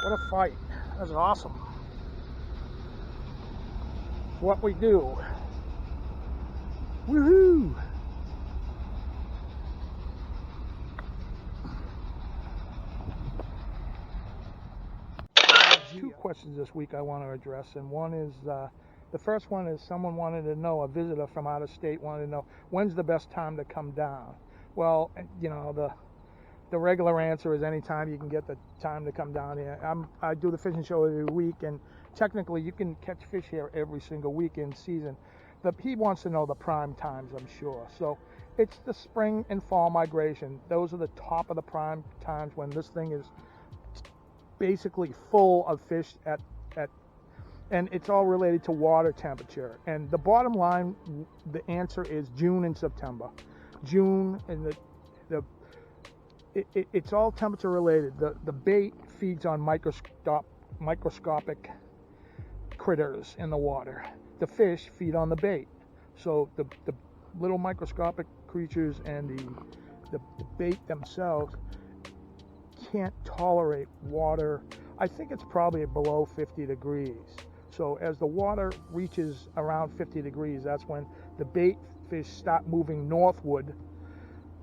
What a fight. That was awesome. What we do. Woohoo! Two questions this week I want to address, and one is the first one is someone wanted to know, a visitor from out of state wanted to know, when's the best time to come down? Well, you know, the regular answer is anytime you can get the time to come down here. I do the fishing show every week, and technically you can catch fish here every single week in season. He wants to know the prime times, I'm sure. So it's the spring and fall migration. Those are the top of the prime times when this thing is basically full of fish and it's all related to water temperature. And the bottom line, the answer is June and September. June, and it's all temperature related. The bait feeds on microscopic critters in the water. The fish feed on the bait. So the little microscopic creatures and the bait themselves can't tolerate water. I think it's probably below 50 degrees. So as the water reaches around 50 degrees, that's when the bait fish start moving northward,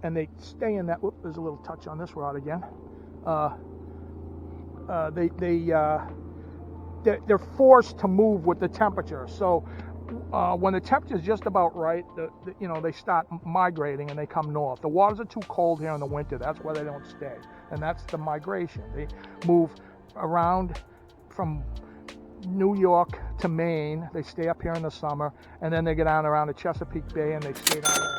and they stay in that. Whoop, there's a little touch on this rod again. They're forced to move with the temperature. So when the temperature is just about right, they start migrating and they come north. The waters are too cold here in the winter. That's why they don't stay, and that's the migration. They move around from New York to Maine. They stay up here in the summer, and then they get down around the Chesapeake Bay and they stay down there.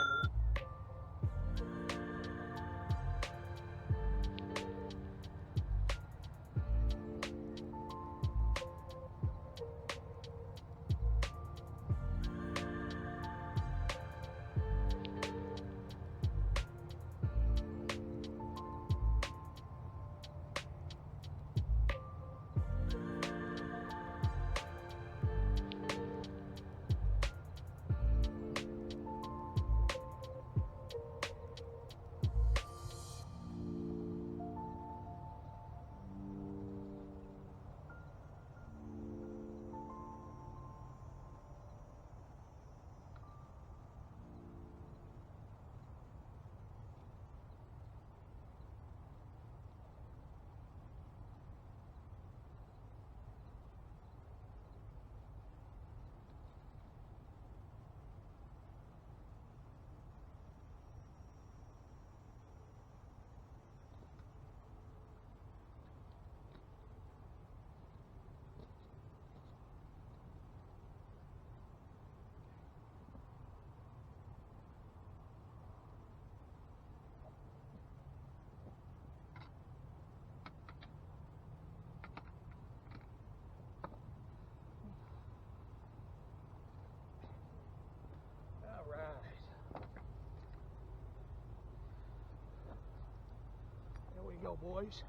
Here we go, boys.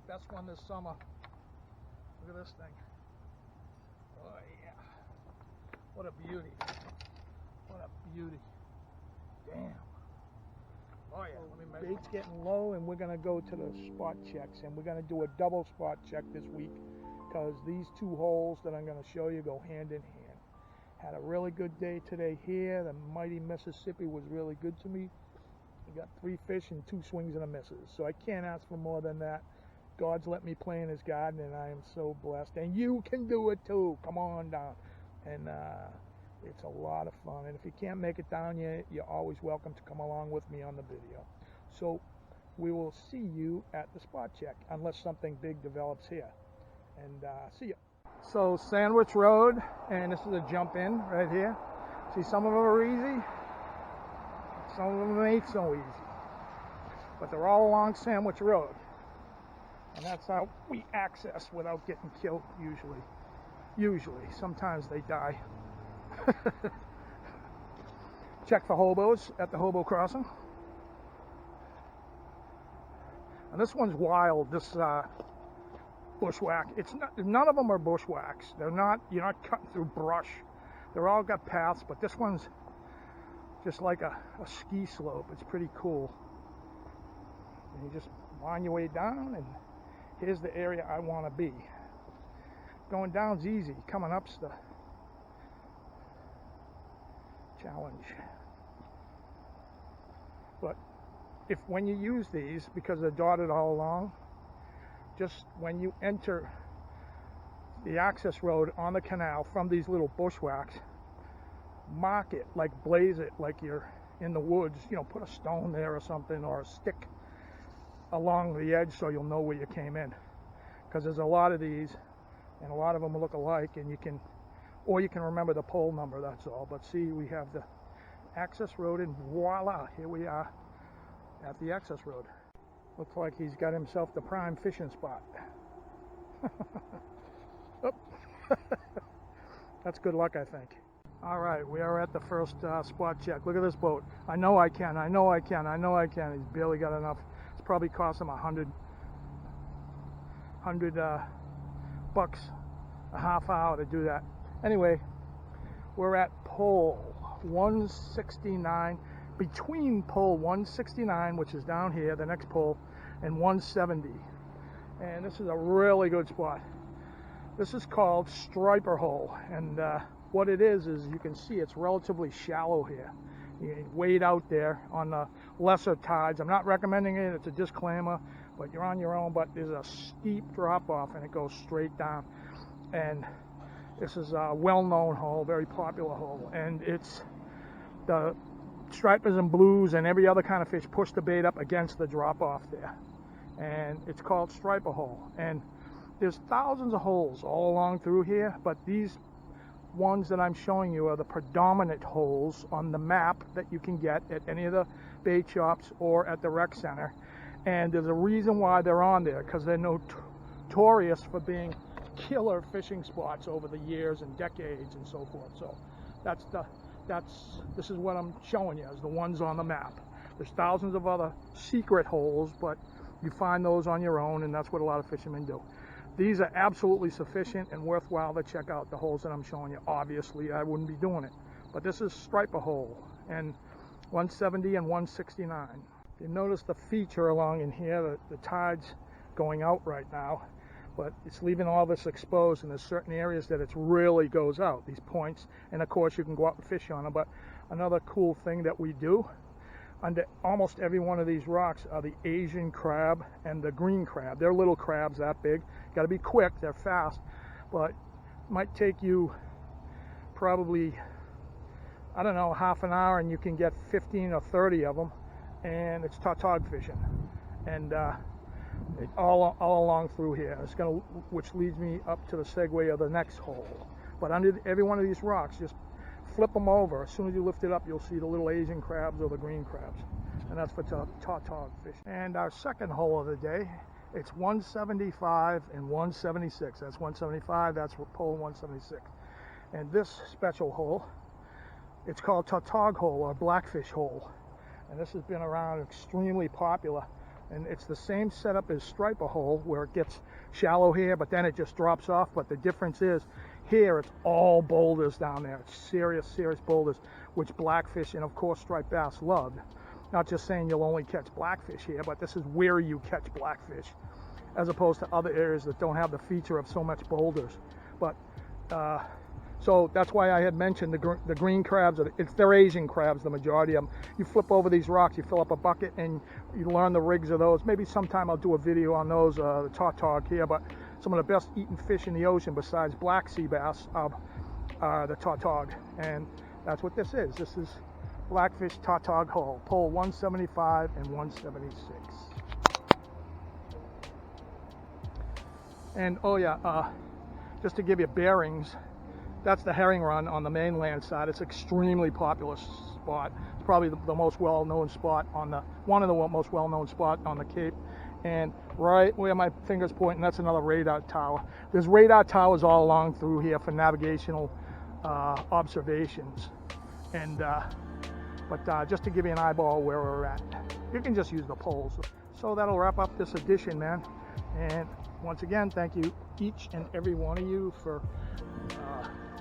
Best one this summer. Look at this thing. Oh yeah. What a beauty. What a beauty. Damn. Oh yeah. Let me measure. Bait's getting low, and we're gonna go to the spot checks, and we're gonna do a double spot check this week, because these two holes that I'm gonna show you go hand in hand. Had a really good day today here. The mighty Mississippi was really good to me. I got 3 fish and 2 swings and a misses, so I can't ask for more than that. God's let me play in his garden, and I am so blessed. And you can do it too. Come on down. And It's a lot of fun, and if you can't make it down yet, you're always welcome to come along with me on the video. So we will see you at the spot check, unless something big develops here. And see you. So Sandwich Road, and this is a jump in right here. See, some of them are easy, some of them ain't so easy, but they're all along Sandwich Road, and that's how we access without getting killed. Usually, sometimes they die. Check for hobos at the hobo crossing. And this one's wild, this bushwhack. It's not, none of them are bushwhacks. They're not, you're not cutting through brush. They're all got paths, but this one's just like a ski slope. It's pretty cool. And you just wind your way down, and here's the area I want to be. Going down's easy. Coming up's the challenge. But when you use these, because they're dotted all along, just when you enter the access road on the canal from these little bushwhacks, mark it, like blaze it like you're in the woods, you know, put a stone there or something, or a stick along the edge so you'll know where you came in, because there's a lot of these and a lot of them look alike, and you can remember the pole number, that's all. But see, we have the access road, and voila, here we are at the access road. Looks like he's got himself the prime fishing spot. Oh. That's good luck, I think. All right, we are at the first spot check. Look at this boat. I know I can. He's barely got enough. It's probably cost him $100 bucks a half hour to do that. Anyway, we're at pole 169, between pole 169, which is down here, the next pole, and 170. And this is a really good spot. This is called Stripah hole, and what it is you can see it's relatively shallow here. You wade out there on the lesser tides. I'm not recommending it, it's a disclaimer, but you're on your own. But there's a steep drop off and it goes straight down, and this is a well-known hole, very popular hole, and it's the stripers and blues and every other kind of fish push the bait up against the drop off there, and it's called Stripah hole. And there's thousands of holes all along through here, but these ones that I'm showing you are the predominant holes on the map that you can get at any of the bait shops or at the rec center. And there's a reason why they're on there, because they're notorious for being killer fishing spots over the years and decades and so forth. So this is what I'm showing you as the ones on the map. There's thousands of other secret holes, but you find those on your own, and that's what a lot of fishermen do. These are absolutely sufficient and worthwhile to check out, the holes that I'm showing you. Obviously, I wouldn't be doing it, but this is Stripah hole, and 170 and 169. You notice the feature along in here, the tide's going out right now, but it's leaving all this exposed, and there's certain areas that it really goes out, these points, and of course you can go out and fish on them. But another cool thing that we do, under almost every one of these rocks are the Asian crab and the green crab. They're little crabs that big. Got to be quick, they're fast, but it might take you probably, I don't know, half an hour, and you can get 15 or 30 of them, and it's tautog fishing, and all along through here. It's gonna, which leads me up to the segue of the next hole. But under every one of these rocks, just flip them over. As soon as you lift it up, you'll see the little Asian crabs or the green crabs, and that's for tautog fish. And our second hole of the day, it's 175 and 176. That's 175, that's pole 176. And this special hole, it's called Tautog hole, or blackfish hole. And this has been around, extremely popular. And it's the same setup as Stripah hole, where it gets shallow here, but then it just drops off. But the difference is, here it's all boulders down there. It's serious boulders, which blackfish and of course striped bass love. Not just saying you'll only catch blackfish here, but this is where you catch blackfish, as opposed to other areas that don't have the feature of so much boulders. But so that's why I had mentioned the green crabs. They're Asian crabs, the majority of them. You flip over these rocks, you fill up a bucket, and you learn the rigs of those. Maybe sometime I'll do a video on those, the tautog here. But some of the best eaten fish in the ocean, besides black sea bass, the Tautog, and that's what this is. This is Blackfish Tautog Hole, pole 175 and 176. And oh yeah, just to give you bearings, that's the herring run on the mainland side. It's an extremely popular spot. It's probably the most well-known spot on the, one of the most well-known spot on the Cape. And right where my finger's pointing, that's another radar tower. There's radar towers all along through here for navigational observations. And but just to give you an eyeball where we're at, you can just use the poles. So that'll wrap up this edition, man. And once again, thank you each and every one of you for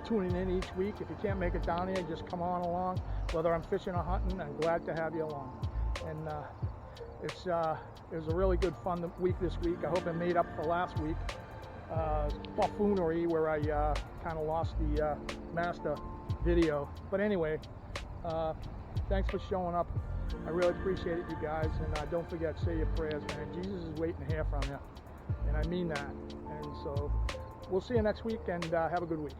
tuning in each week. If you can't make it down here, just come on along. Whether I'm fishing or hunting, I'm glad to have you along. And it was a really good fun week this week. I hope it made up for last week buffoonery where I kind of lost the master video. But anyway, thanks for showing up. I really appreciate it, you guys. And don't forget, say your prayers, man. Jesus is waiting to hear from you, and I mean that. And so we'll see you next week, and have a good week.